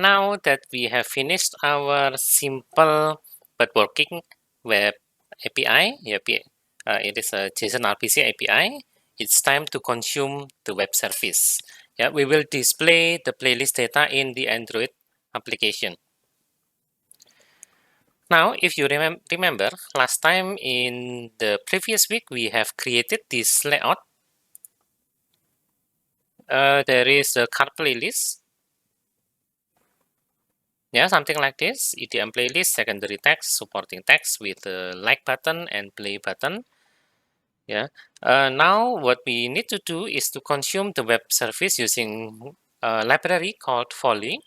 Now that we have finished our simple but working web API, it is a JSON RPC API. It's time to consume the web service. Yeah, we will display the playlist data in the Android application. Now, if you remember, last time in the previous week, we have created this layout. There is a card playlist. Yeah, something like this. EDM playlist, secondary text, supporting text with a like button and play button. Yeah. Now what we need to do is to consume the web service using a library called volley.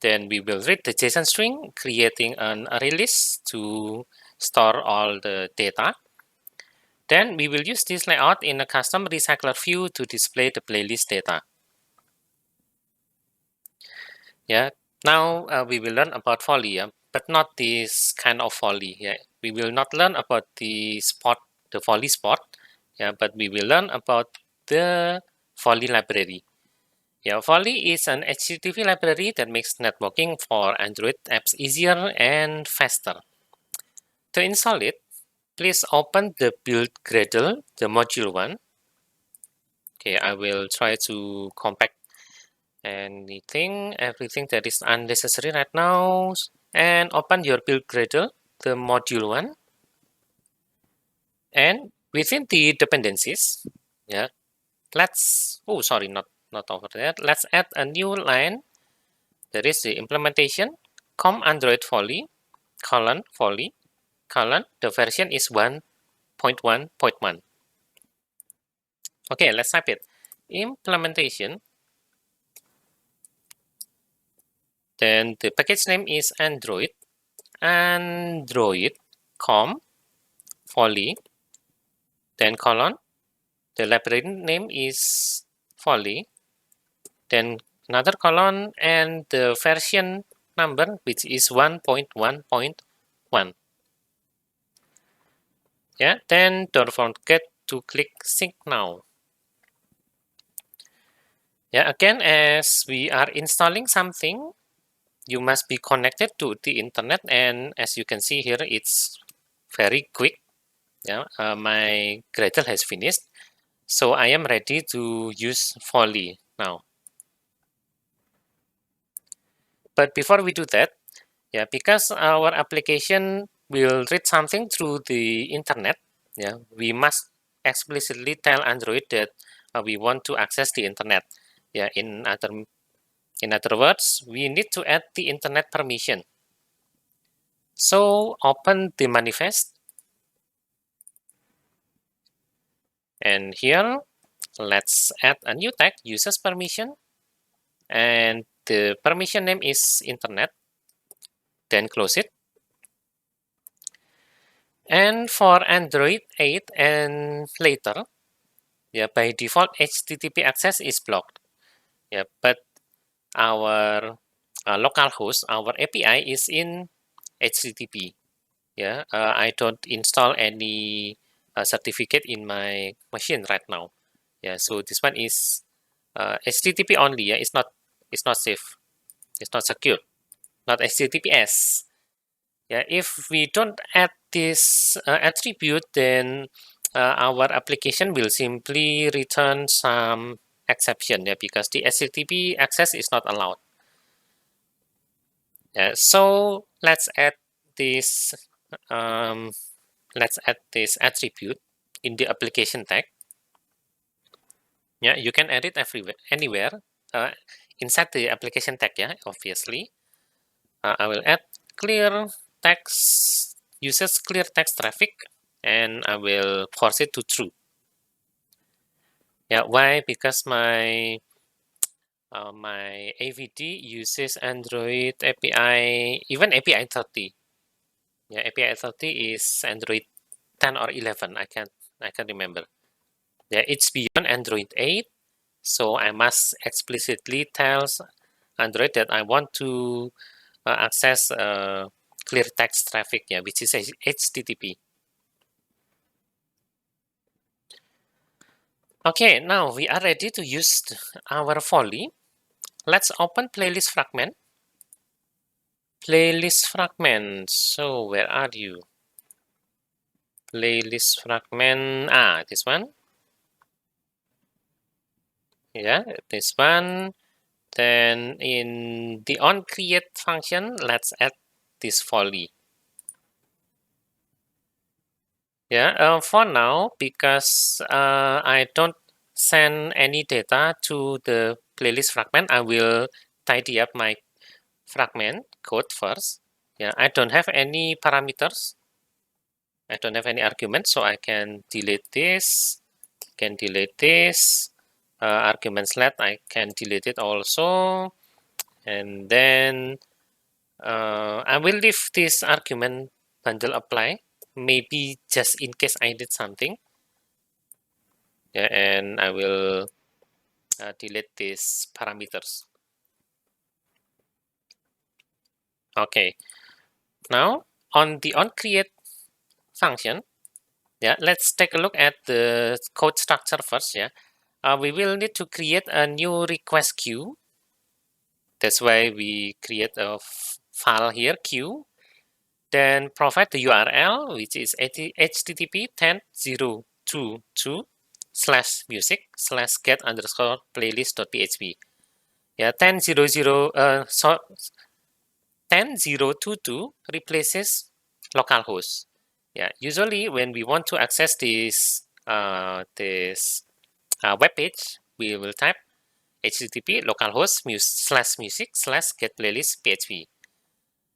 Then we will read the JSON string, creating an array list to store all the data. Then we will use this layout in a custom recycler view to display the playlist data. Yeah. Now we will learn about volley, but not this kind of volley. Yeah. We will not learn about the volley spot. Yeah, but we will learn about the volley library. Yeah, volley is an HTTP library that makes networking for Android apps easier and faster. To install it, please open the build Gradle, the module one. Okay, I will try to compact everything that is unnecessary right now, and open your build Gradle, the module one. And within the dependencies, yeah, not over there. Let's add a new line. There is the implementation com.android.volley volley the version is 1.1.1. Okay, let's type it. Implementation. Then the package name is Android com volley. Then colon. The library name is volley. Then another colon and the version number, which is 1.1.1. Yeah, then don't forget to click sync now. Yeah, again, as we are installing something, you must be connected to the internet, and as you can see here, it's very quick. Yeah, my Gradle has finished, so I am ready to use volley now. But before we do that, yeah, because our application will read something through the internet, yeah, we must explicitly tell Android that we want to access the internet. Yeah, in other words, we need to add the internet permission. So open the manifest, and here let's add a new tag, users permission, and the permission name is internet. Then close it. And for Android 8 and later, yeah, by default HTTP access is blocked. Yeah, but our local host, our API is in HTTP. Yeah, I don't install any certificate in my machine right now. Yeah, so this one is HTTP only. Yeah, it's not safe. It's not secure. Not HTTPS. Yeah, if we don't add this attribute, then our application will simply return some exception. Yeah, because the HTTP access is not allowed. Yeah, so let's add this. Let's add this attribute in the application tag. Yeah, you can add it anywhere inside the application tag. Yeah, obviously. I will add clear text, uses clear text traffic, and I will force it to true. Yeah, why? Because my AVD uses Android API, even API 30. Yeah, API 30 is Android 10 or 11. I can't remember. Yeah, it's beyond Android 8, so I must explicitly tell Android that I want to access clear text traffic, yeah, which is HTTP. Okay, now we are ready to use our volley. Let's open playlist fragment. Playlist fragment. So where are you? Playlist fragment. This one. Yeah, this one. Then in the onCreate function, let's add this volley. Yeah, for now, because I don't send any data to the playlist fragment, I will tidy up my fragment code first. Yeah, I don't have any parameters. I don't have any arguments, so I can delete this. Can delete this. Arguments let I can delete it also, and then I will leave this argument bundle apply. Maybe just in case I did something. Yeah, and I will delete these parameters. Okay, now on the onCreate function, yeah, let's take a look at the code structure first. Yeah, we will need to create a new request queue. That's why we create a file here, queue. Then provide the URL, which is http 10.0.2/music/get_playlist.php. Yeah, 10.022 replaces localhost. Yeah, usually when we want to access this web page, we will type http localhost/music/get_playlist.php.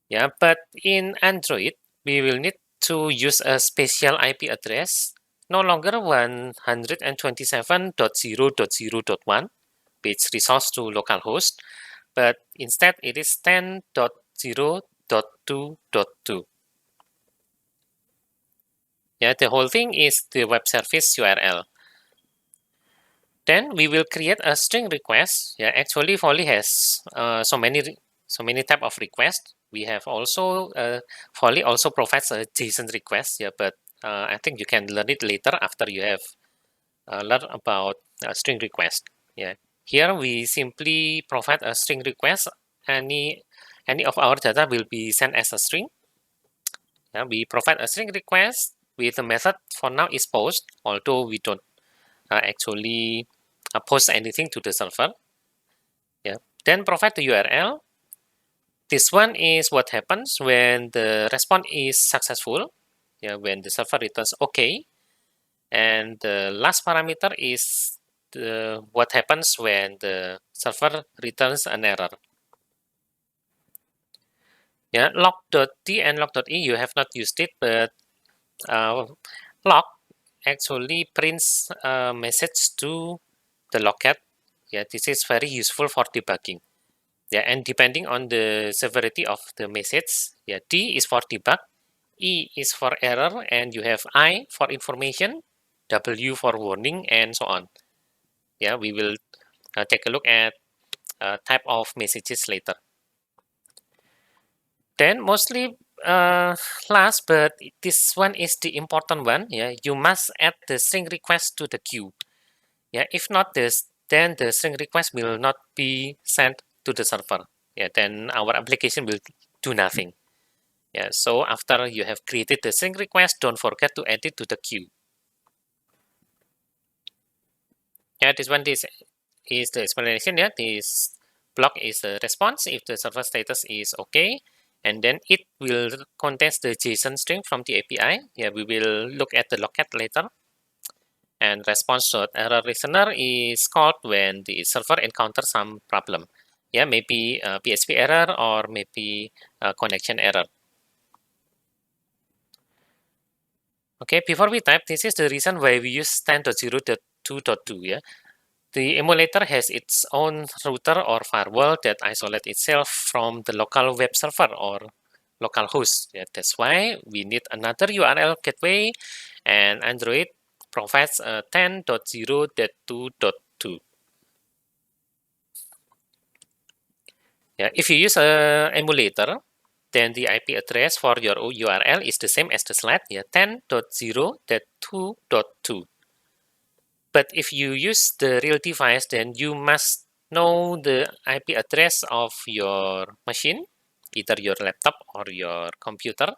Yeah, but in Android, we will need to use a special IP address, no longer 127.0.0.1, which resolves to localhost, but instead it is 10.0.2.2. Yeah, the whole thing is the web service URL. Then we will create a string request. Yeah, actually Volley has so many type of requests. We have also Volley also provides a JSON request. Yeah, but I think you can learn it later after you have learned about string request. Yeah, here we simply provide a string request. Any of our data will be sent as a string. Yeah, we provide a string request with the method for now is post, although we don't actually post anything to the server. Yeah. Then provide the URL. This one is what happens when the response is successful. Yeah, when the server returns OK. And the last parameter is what happens when the server returns an error. Yeah, log.d and log.e you have not used it, but log actually prints a message to the logcat. Yeah, this is very useful for debugging. Yeah, and depending on the severity of the message, yeah, D is for debug, E is for error, and you have I for information, W for warning, and so on. Yeah, we will take a look at type of messages later. Then mostly last, but this one is the important one. Yeah, you must add the string request to the queue. Yeah, if not this, then the string request will not be sent to the server. Yeah, then our application will do nothing. Yeah, so after you have created the string request, don't forget to add it to the queue. Yeah, this one is the explanation. Yeah, this block is the response if the server status is okay, and then it will contain the JSON string from the API. Yeah, we will look at the logcat later. And response.error listener is called when the server encounters some problem. Yeah, maybe a PHP error or maybe a connection error. Okay, before we type, this is the reason why we use 10.0.2.2. Yeah, the emulator has its own router or firewall that isolates itself from the local web server or local host. Yeah, that's why we need another URL gateway, and Android provides a 10.0.2.2. Yeah, if you use a emulator, then the IP address for your URL is the same as the slide, yeah, 10.0.2.2. But if you use the real device, then you must know the IP address of your machine. either your laptop or your computer,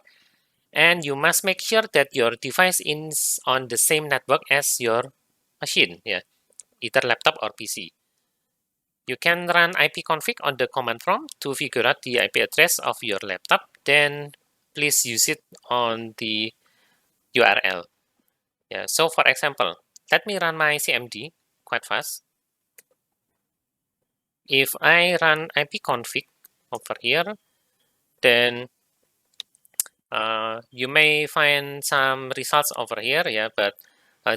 and you must make sure that your device is on the same network as your machine, either laptop or PC. You can run ipconfig on the command prompt to figure out the IP address of your laptop. Then please use it on the URL. So for example, let me run my CMD quite fast. If I run ipconfig over here, then you may find some results over here, but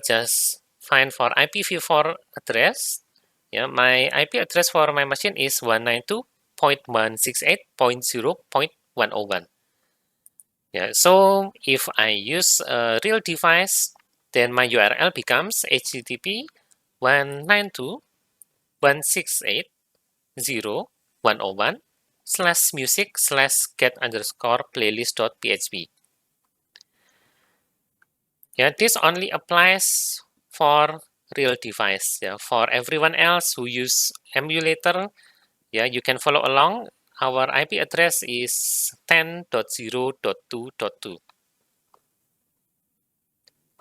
just find for IPv4 address. My IP address for my machine is 192.168.0.101. So if I use a real device, then my URL becomes http 192.168.0.101/music/get_playlist.php. This only applies for real device. For everyone else who use emulator, you can follow along. Our IP address is 10.0.2.2.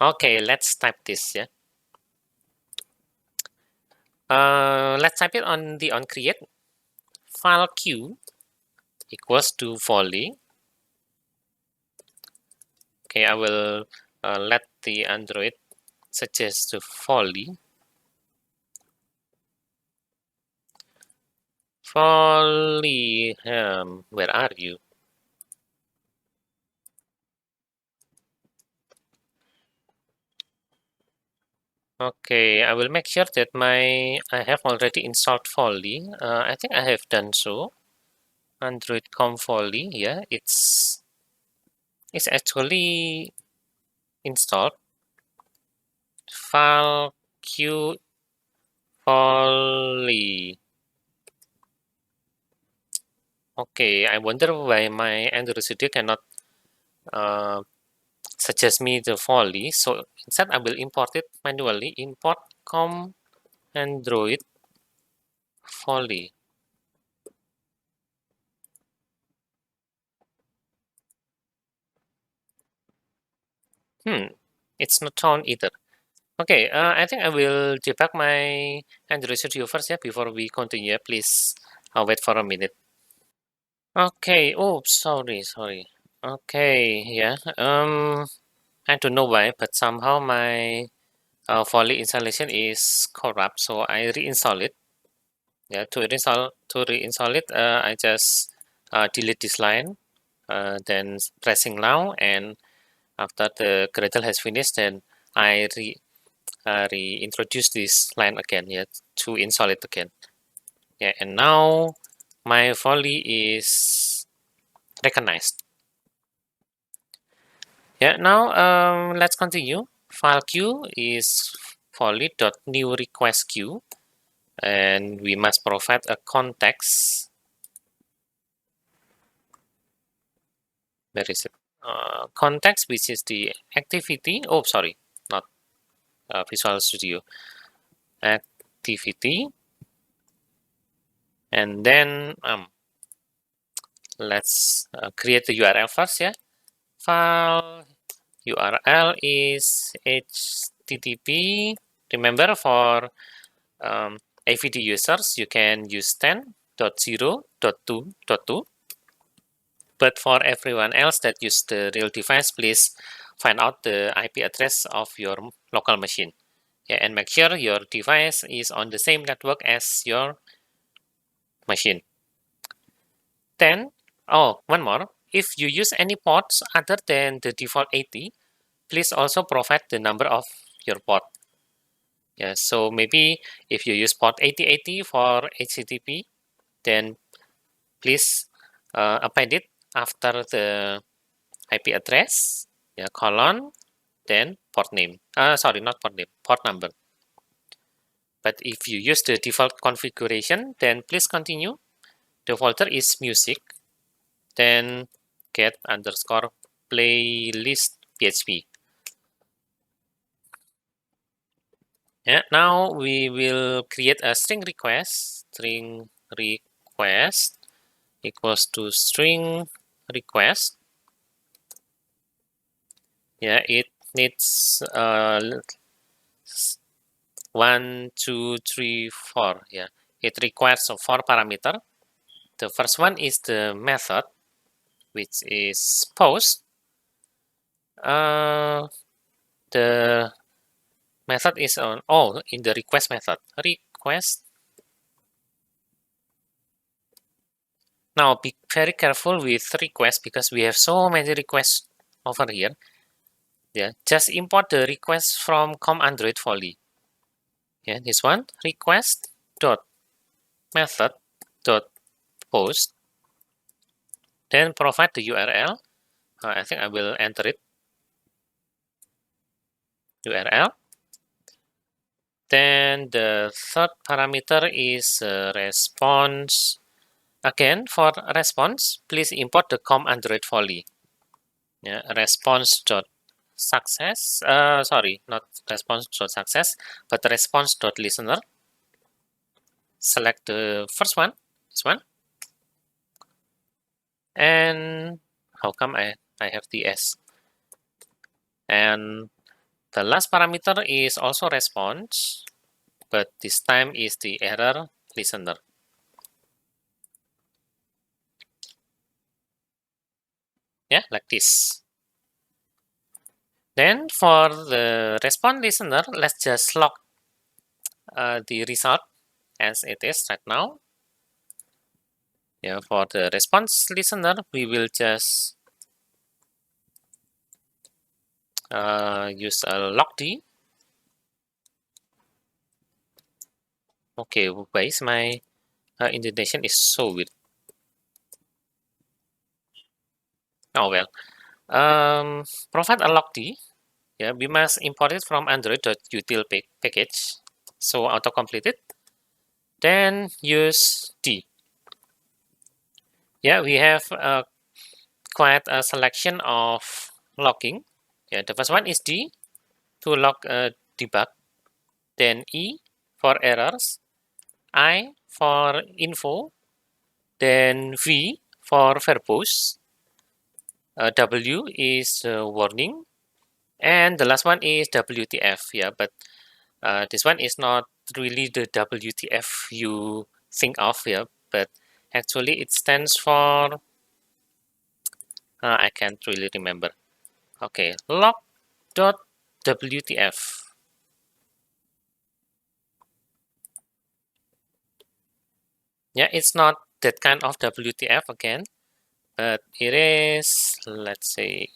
Okay, let's type this. Let's type it on the onCreate. File q equals to volley. Okay, I will let the Android suggest the volley. Volley, where are you? Okay, I will make sure that I have already installed volley. I think I have done so. Android com volley, it's actually installed. File q volley. Okay, I wonder why my Android Studio cannot suggest me the volley. So instead, I will import it manually. Import com.android.volley. It's not found either. Okay, I think I will debug my Android Studio first, before we continue. Please wait for a minute. Okay. Oh, sorry. Okay, I don't know why, but somehow my Volley installation is corrupt, so I reinstall it. To reinstall it, I just delete this line, then pressing now, and after the Gradle has finished, then I reintroduce this line again, to install it again. And now my Volley is recognized. Now let's continue. File queue is volley.new request queue, and we must provide a context. Where is it? Context, which is the activity. Oh, sorry, not Visual Studio. Activity, and then let's create the URL first. File URL is http. Remember, for AVD users, you can use 10.0.2.2. But for everyone else that use the real device, please find out the IP address of your local machine. And make sure your device is on the same network as your machine. Then, one more. If you use any ports other than the default 80, please also provide the number of your port. So maybe if you use port 8080 for HTTP, then please append it after the IP address, colon, then port name. Sorry, not port name, port number. But if you use the default configuration, then please continue. The folder is music, then get underscore playlist php. Now we will create a string request equals to string request. Yeah, it needs 1, 2, 3, 4. Yeah, it requires 4 parameter. The first one is the method, which is post. The method is on in the request method. Request. Now be very careful with request because we have so many requests over here. Yeah, just import the request from com.android.volley. Yeah, this one request dot method dot post. Then provide the URL. I think I will enter it. URL. Then the third parameter is response. Again, for response, please import the com.android.volley. Yeah, response.success. Sorry, not response.success, but response.listener. Select the first one, this one. And how come I have the S? And the last parameter is also response, but this time is the error listener. Yeah, like this. Then for the response listener, let's just log the result as it is right now. Yeah, for the response listener, we will just use a logd. Okay, why is my indentation is so weird? Oh well. Provide a logd. Yeah, we must import it from android.util package. So autocomplete it. Then use D. Yeah, we have quite a selection of logging. Yeah, the first one is D to log debug. Then E for errors. I for info. Then V for verbose. W is warning. And the last one is WTF. Yeah, but this one is not really the WTF you think of here, but actually it stands for, I can't really remember. Okay, log.wtf. Yeah, it's not that kind of WTF again, but it is, let's say,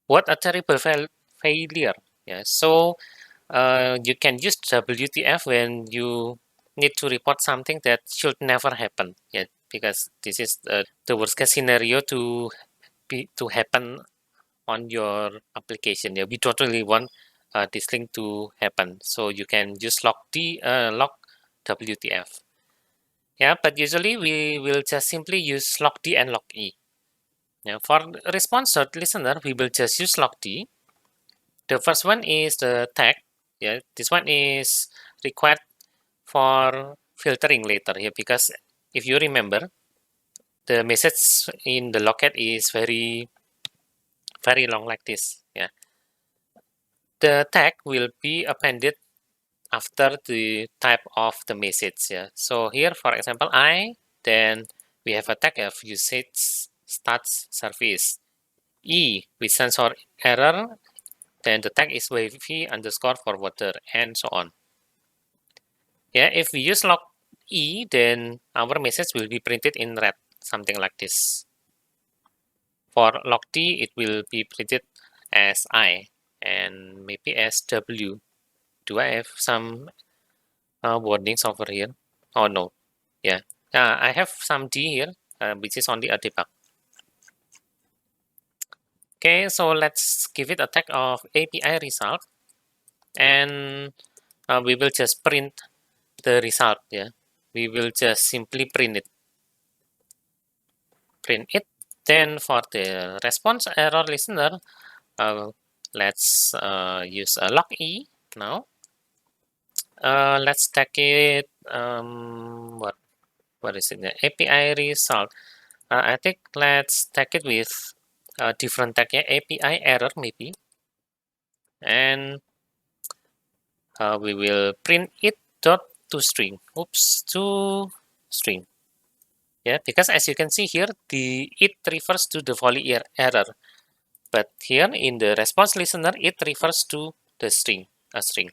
what a terrible failure. Yeah, so you can use WTF when you need to report something that should never happen. Yeah, because this is the worst case scenario to happen on your application. Yeah, we don't really want this thing to happen. So you can use log WTF. Yeah, but usually we will just simply use logd and log-e. Yeah, for response listener, we will just use logd. The first one is the tag. Yeah, this one is required for filtering later here because if you remember, the message in the locket is very long like this. Yeah, the tag will be appended after the type of the message. Yeah, so here for example then we have a tag of usage stats service. E with sensor error, then the tag is wavy underscore forwarder and so on. Yeah, if we use log E, then our message will be printed in red, something like this. For log D, it will be printed as I and maybe as W. Do I have some warnings over here? Oh no, yeah. I have some D here, which is only a debug. Okay, so let's give it a tag of API result, and we will just print the result. Yeah, we will just simply print it. Then for the response error listener, let's use a log E now. Let's take it what what is it? The API result. I think let's take it with a different tag, yeah, API error maybe, and we will print it dot to string. Oops, to string. Yeah, because as you can see here, the it refers to the volley error, but here in the response listener, it refers to the string, a string.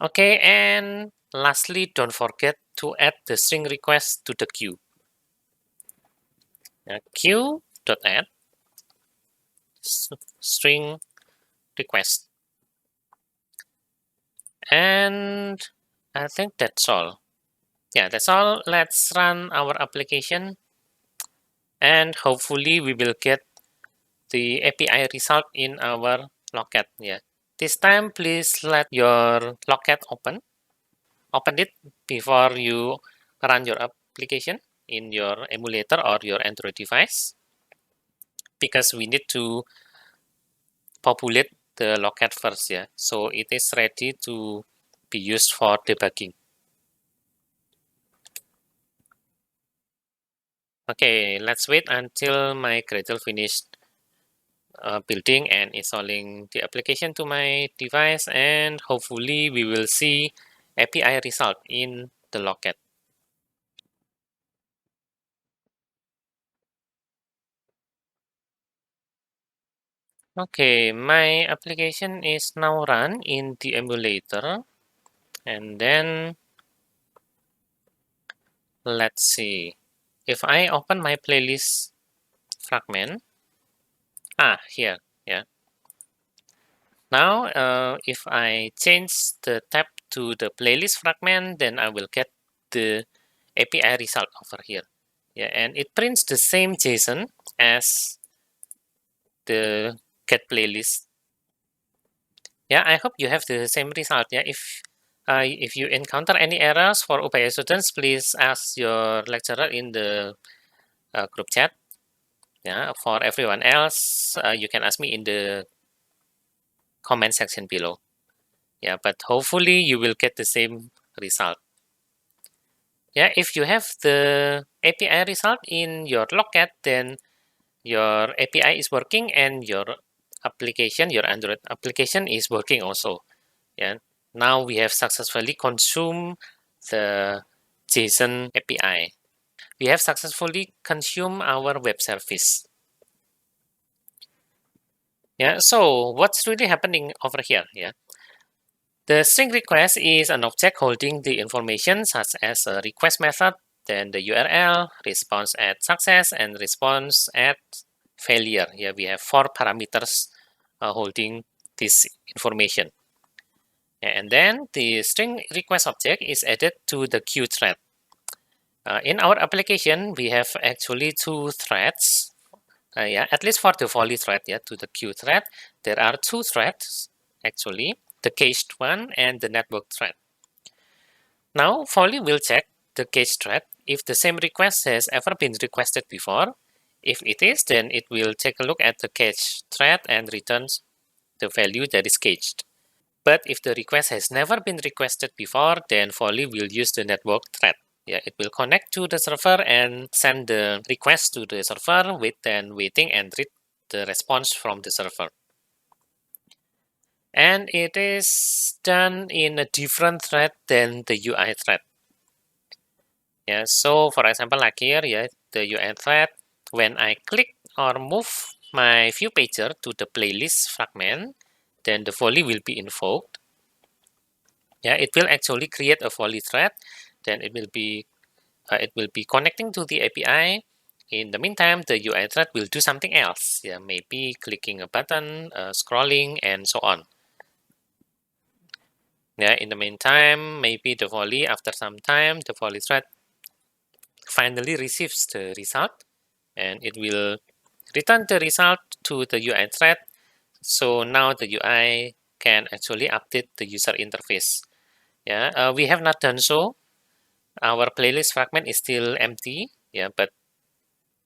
Okay, and lastly, don't forget to add the string request to the queue. Queue dot add string request, and I think that's all. Yeah, that's all. Let's run our application, and hopefully we will get the API result in our locket. Yeah, this time please let your locket open. Open it before you run your application in your emulator or your Android device, because we need to populate the locket first. Yeah, so it is ready to be used for debugging. Okay, let's wait until my Gradle finished building and installing the application to my device, and hopefully we will see API result in the locket. Okay, my application is now run in the emulator, and then let's see. If I open my playlist fragment, here, yeah. Now, if I change the tab to the playlist fragment, then I will get the API result over here. Yeah, and it prints the same JSON as the get playlist. Yeah, I hope you have the same result. Yeah, if you encounter any errors for Upaya students, please ask your lecturer in the group chat. Yeah, for everyone else, you can ask me in the comment section below. Yeah, but hopefully you will get the same result. Yeah, if you have the API result in your locket, then your API is working and your application, your Android application is working also. Yeah, now we have successfully consumed the JSON API. We have successfully consumed our web service. Yeah, so what's really happening over here? Yeah, the string request is an object holding the information such as a request method, then the URL, response at success, and response at failure. Here we have 4 parameters holding this information. And then the string request object is added to the queue thread. In our application, we have actually 2 threads. Yeah, at least for the volley thread, yeah, to the queue thread, there are 2 threads actually, the cached one and the network thread. Now, volley will check the cached thread if the same request has ever been requested before. If it is, then it will take a look at the cached thread and returns the value that is cached. But if the request has never been requested before, then volley will use the network thread. Yeah, it will connect to the server and send the request to the server, waiting and read the response from the server. And it is done in a different thread than the UI thread. Yeah, so for example, like here, yeah, the UI thread, when I click or move my view pager to the playlist fragment, then the volley will be invoked. Yeah, it will actually create a volley thread, then it will be connecting to the API. In the meantime, the UI thread will do something else. Yeah, maybe clicking a button, scrolling, and so on. Yeah, in the meantime, maybe the volley, after some time, the volley thread finally receives the result, and it will return the result to the UI thread. So now the UI can actually update the user interface. Yeah, we have not done so. Our playlist fragment is still empty. Yeah, but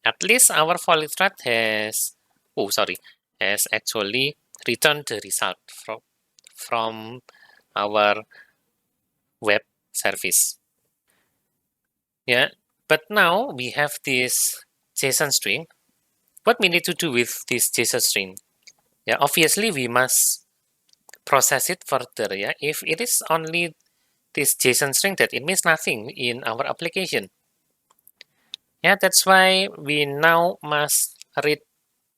at least our volley thread has actually returned the result from our web service. Yeah, but now we have this JSON string. What we need to do with this JSON string? Yeah, obviously we must process it further. Yeah, if it is only this JSON string, that it means nothing in our application. Yeah, that's why we now must read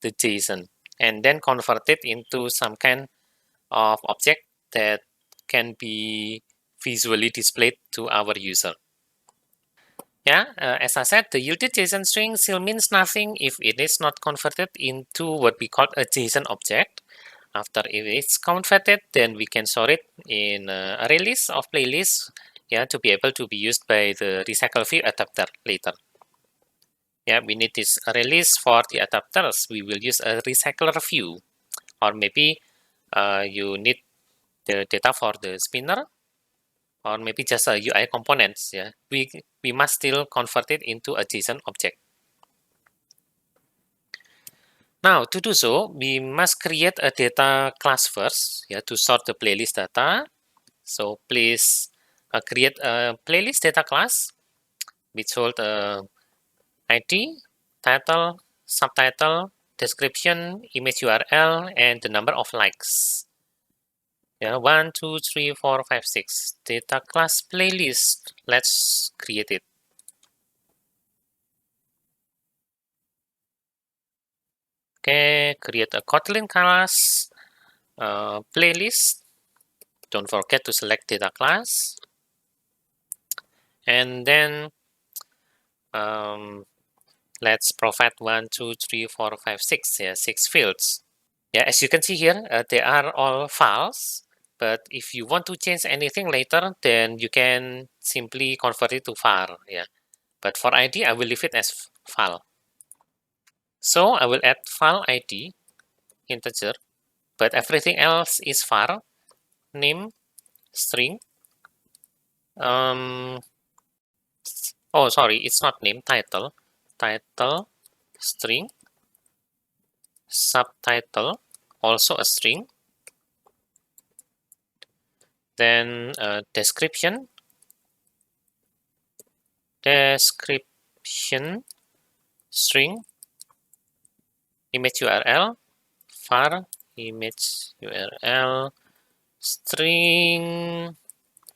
the JSON and then convert it into some kind of object that can be visually displayed to our user. Yeah, as I said, the yielded JSON string still means nothing if it is not converted into what we call a JSON object. After it is converted, then we can store it in a array list of playlists, yeah, to be able to be used by the recycle view adapter later. Yeah, we need this array list for the adapters. We will use a recycler view, or maybe you need the data for the spinner, or maybe just a UI components. Yeah, we must still convert it into a JSON object. Now, to do so, we must create a data class first, yeah, to sort the playlist data. So please create a playlist data class which hold ID, title, subtitle, description, image URL, and the number of likes. Yeah, 1, 2, 3, 4, 5, 6. Data class playlist. Let's create it. Okay, create a Kotlin class playlist. Don't forget to select data class. And then let's provide 1, 2, 3, 4, 5, 6. Yeah, 6 fields. Yeah, as you can see here, they are all files. But if you want to change anything later, then you can simply convert it to file. Yeah, but for ID, I will leave it as file. So I will add file ID integer, but everything else is var, name, string. Oh, sorry, it's not name, title, string, subtitle, also a string. Then description, string, image URL, var, image URL, string,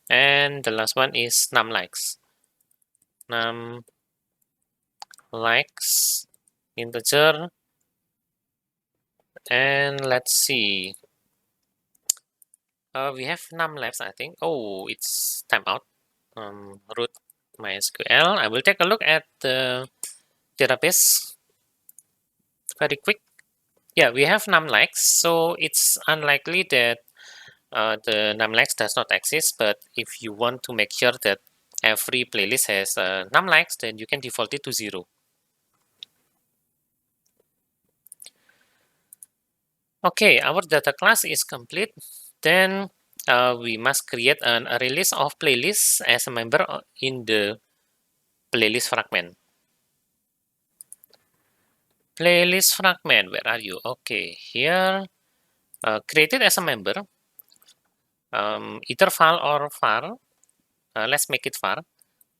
and the last one is num likes. Num likes integer, and let's see. We have num labs, I think. Oh, it's timeout. Root MySQL. I will take a look at the database very quick. Yeah, we have num likes, so it's unlikely that the num likes does not exist. But if you want to make sure that every playlist has num likes, then you can default it to 0. Okay, our data class is complete. Then we must create an array list of playlists as a member in the playlist fragment. Playlist fragment, where are you? Okay, here, created as a member, either file or var. Let's make it var.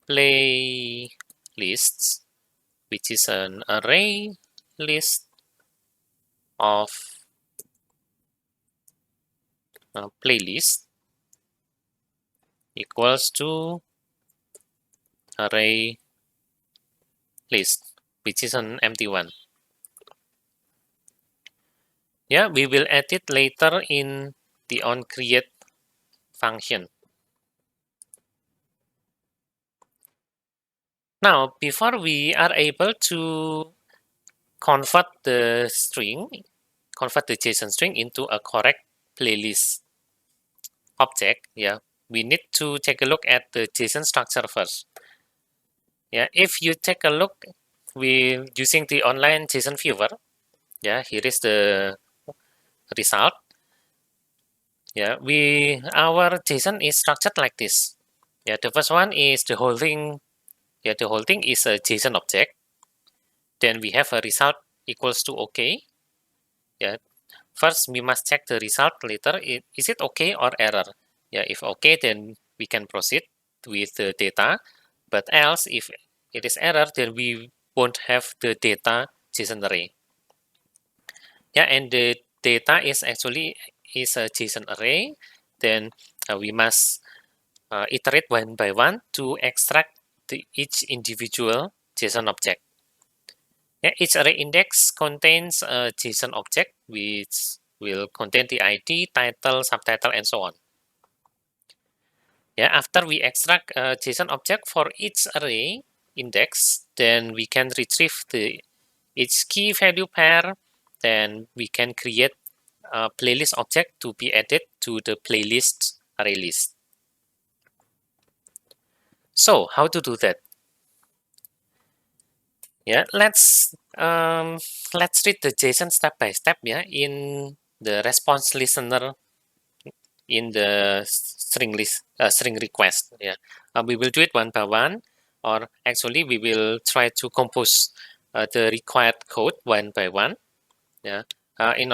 Playlists, which is an array list of playlist equals to array list, which is an empty one. Yeah, we will add it later in the onCreate function. Now, before we are able to convert the JSON string into a correct playlist object, yeah, we need to take a look at the JSON structure first. Yeah, if you take a look with using the online JSON viewer, yeah, here is the result. Yeah, our JSON is structured like this. Yeah, the first one is the holding. Yeah, the holding is a JSON object. Then we have a result equals to OK. Yeah, first we must check the result later. Is it OK or error? Yeah, if OK, then we can proceed with the data. But else, if it is error, then we won't have the data JSON array. Yeah, and the data is actually is a JSON array. Then we must iterate one by one to extract each individual JSON object. Yeah, each array index contains a JSON object which will contain the ID, title, subtitle, and so on. Yeah, after we extract a JSON object for each array index, then we can retrieve each key value pair. Then we can create a playlist object to be added to the playlist array list. So how to do that? Yeah, let's read the JSON step by step. Yeah, in the response listener in the string request. Yeah, we will do it one by one, or actually we will try to compose the required code one by one. Yeah, in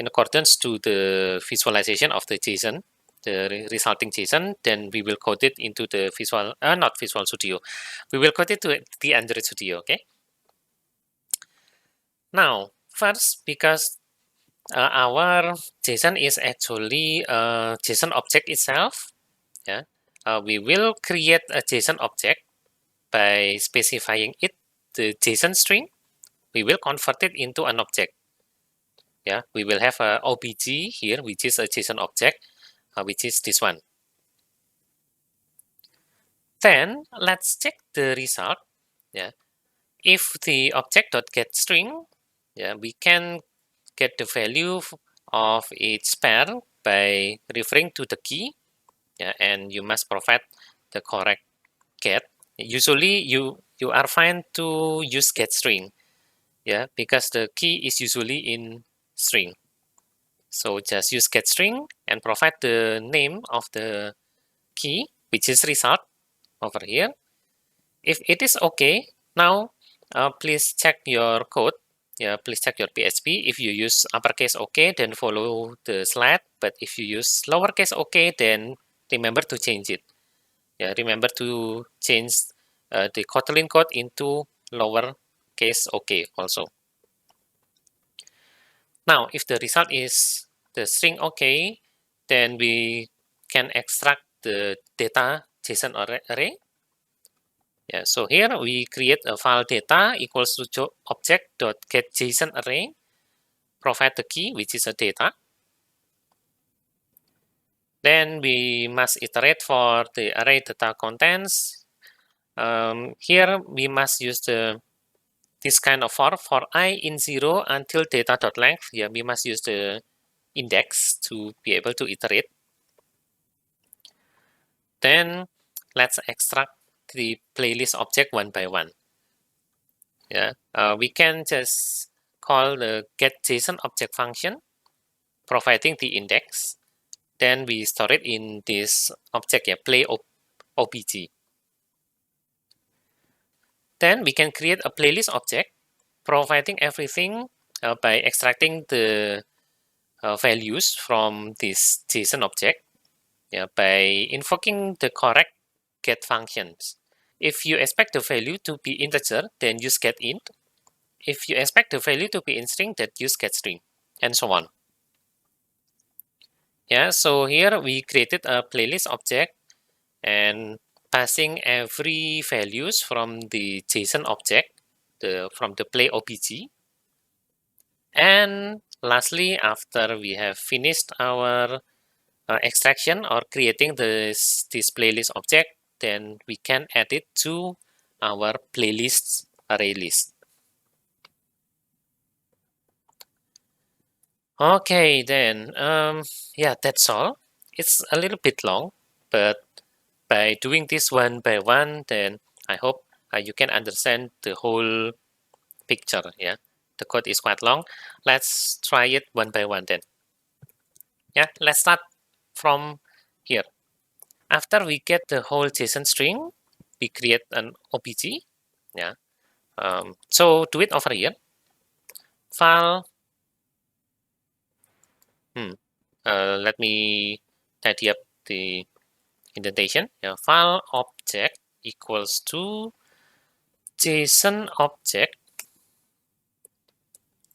accordance to the visualization of the JSON, the resulting JSON, then we will code it into the not Visual Studio. We will code it to the Android Studio. Okay. Now, first, because our JSON is actually a JSON object itself, yeah, we will create a JSON object by specifying it the JSON string. We will convert it into an object. Yeah, we will have a OBJ here, which is a JSON object, which is this one. Then let's check the result. Yeah, if the object.getString, yeah, we can get the value of its pair by referring to the key. Yeah, and you must provide the correct get. Usually you are fine to use getString. Yeah, because the key is usually in string. So just use getString and provide the name of the key, which is result over here. If it is okay, now please check your code. Yeah, please check your PHP. If you use uppercase OK, then follow the slide. But if you use lowercase OK, then remember to change it. Yeah, remember to change the Kotlin code into lowercase OK also. Now, if the result is the string OK, then we can extract the data JSON array. Yeah, so here we create a file data equals to object.getJSON array, provide the key, which is a data. Then we must iterate for the array data contents. Here we must use this kind of for I in 0 until data.length. Yeah, we must use the index to be able to iterate. Then let's extract the playlist object one by one. Yeah, we can just call the getJSON object function, providing the index. Then we store it in this object, yeah, play obj. Then we can create a playlist object, providing everything by extracting the values from this JSON object, yeah, by invoking the correct get functions. If you expect the value to be integer, then use getInt. If you expect the value to be in string, then use getString, and so on. Yeah, so here we created a playlist object and passing every values from the JSON object, from the play obj. And lastly, after we have finished our extraction or creating this playlist object, then we can add it to our playlists array list. Okay, then, yeah, that's all. It's a little bit long, but by doing this one by one, then I hope you can understand the whole picture. Yeah, the code is quite long. Let's try it one by one then. Yeah, let's start from here. After we get the whole JSON string, we create an OBJ. Yeah. So do it over here. File. Let me tidy up the indentation. Yeah, file object equals to JSON object,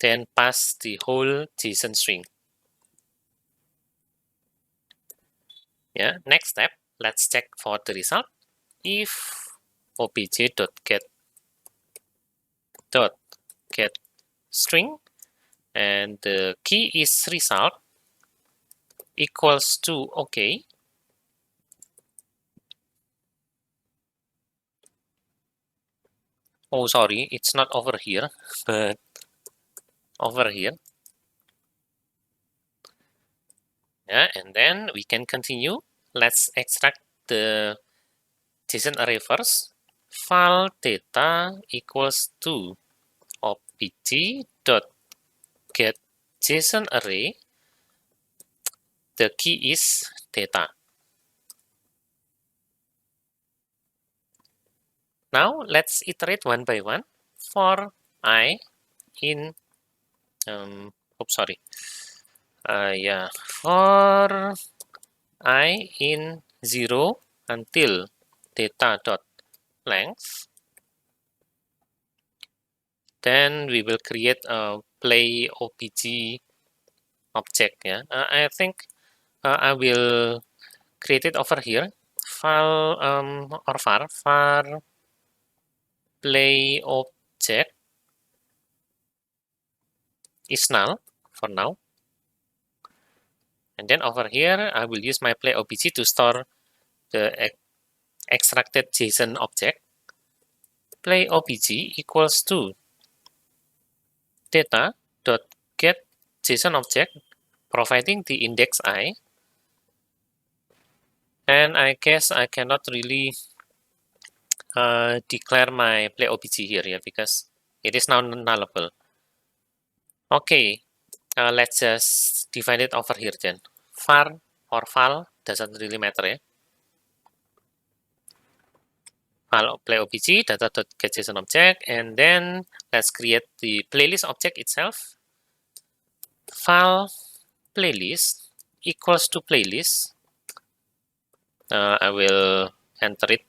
then pass the whole JSON string. Yeah, next step, let's check for the result. If obj.get string and the key is result equals to OK. Oh, sorry, it's not over here, but over here. Yeah, and then we can continue. Let's extract the JSON array first. File data equals to obj.get JSON array. The key is data. Now let's iterate one by one. For I in yeah, for I in 0 until data dot length, then we will create a play obj object. Yeah, I think I will create it over here. File or var play object is null for now. And then over here, I will use my play obj to store the extracted JSON object. Play obj equals to data dot get JSON object, providing the index I. And I guess I cannot really declare my play obj here, yeah, because it is now nullable. Okay, let's just define it over here then. Var or val doesn't really matter, yeah. Val play obj data.getJSON object, and then let's create the playlist object itself. File playlist equals to playlist. I will enter it,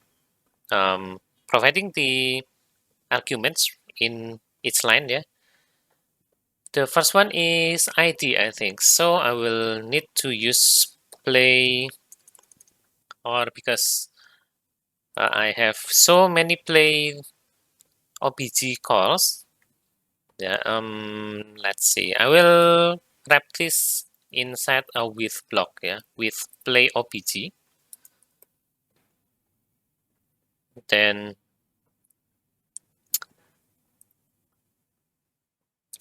providing the arguments in each line. Yeah, the first one is ID, I think, so I will need to use play, or because I have so many play obj calls. Yeah, let's see, I will wrap this inside a with block, yeah, with play obj. Then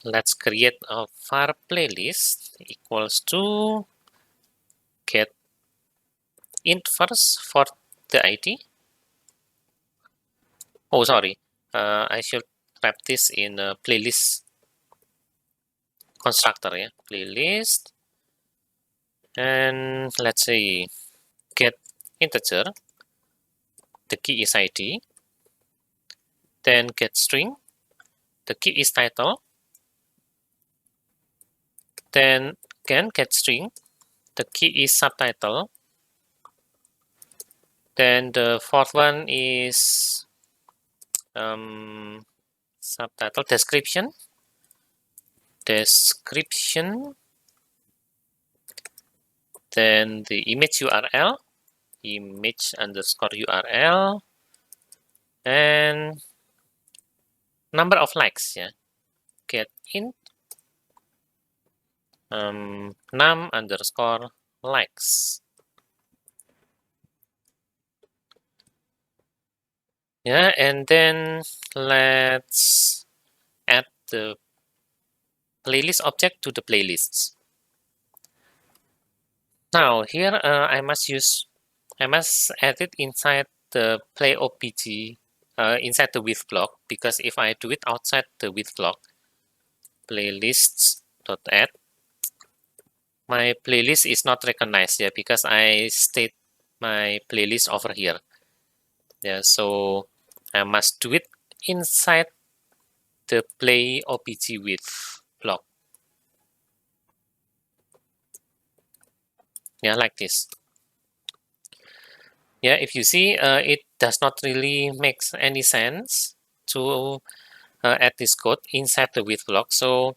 let's create a var playlist equals to get int first for the ID. Oh, sorry, I should wrap this in a playlist constructor, yeah, playlist. And let's say get integer, the key is ID, then get string, the key is title, then again get string, the key is subtitle, then the fourth one is subtitle description, then the image URL, image underscore URL, and number of likes, yeah, get int num underscore likes. Yeah, and then let's add the playlist object to the playlists. Now here I must add it inside the play obj, inside the with block, because if I do it outside the with block, playlists.add, my playlist is not recognized, yeah, because I state my playlist over here. Yeah, so I must do it inside the play obj with block. Yeah, like this. Yeah, if you see, it does not really make any sense to add this code inside the with block. So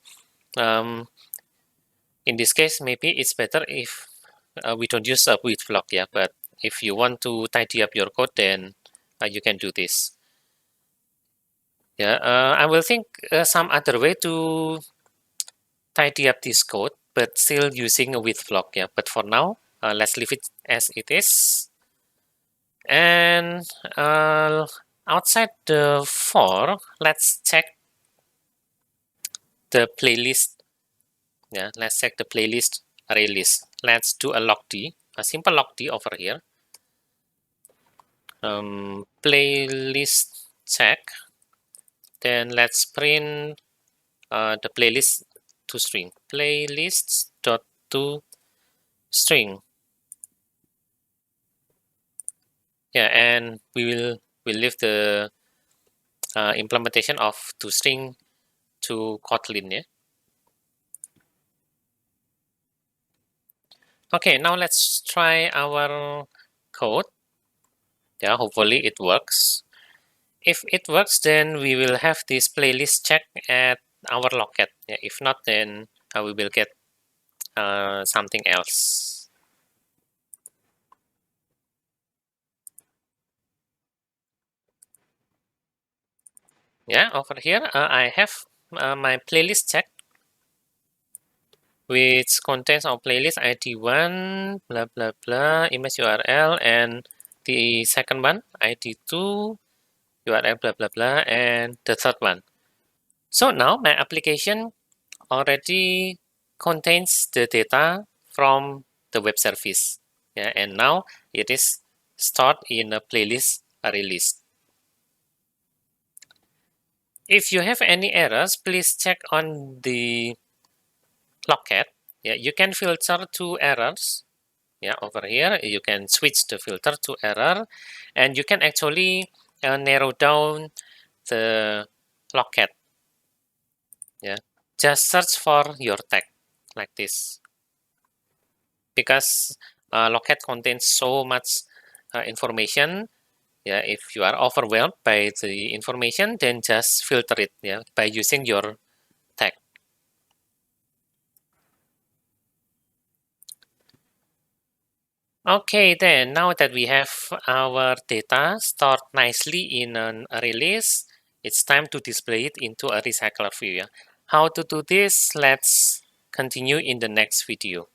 in this case, maybe it's better if we don't use a with block. Yeah, but if you want to tidy up your code, then you can do this. Yeah, I will think some other way to tidy up this code, but still using a with block. Yeah, but for now, let's leave it as it is. And outside the for, let's check the playlist. Yeah, let's check the playlist array list. Let's do a logd, a simple logd over here. Playlist check. Then let's print the playlist to string. Playlists dot to string. Yeah, and we'll leave the implementation of toString to Kotlin. Yeah. Okay, now let's try our code. Yeah, hopefully it works. If it works, then we will have this playlist check at our locket. Yeah, if not, then we will get something else. Yeah, over here I have my playlist check, which contains our playlist id1 blah blah blah image URL, and the second one id2 URL blah blah blah, and the third one. So now my application already contains the data from the web service. Yeah, and now it is stored in a playlist array list. If you have any errors, please check on the locket. Yeah, you can filter to errors. Yeah, over here you can switch the filter to error, and you can actually narrow down the locket. Yeah, just search for your tag like this, because locket contains so much information. Yeah, if you are overwhelmed by the information, then just filter it, yeah, by using your tag. Okay, then now that we have our data stored nicely in an array list, it's time to display it into a recycler view. Yeah? How to do this? Let's continue in the next video.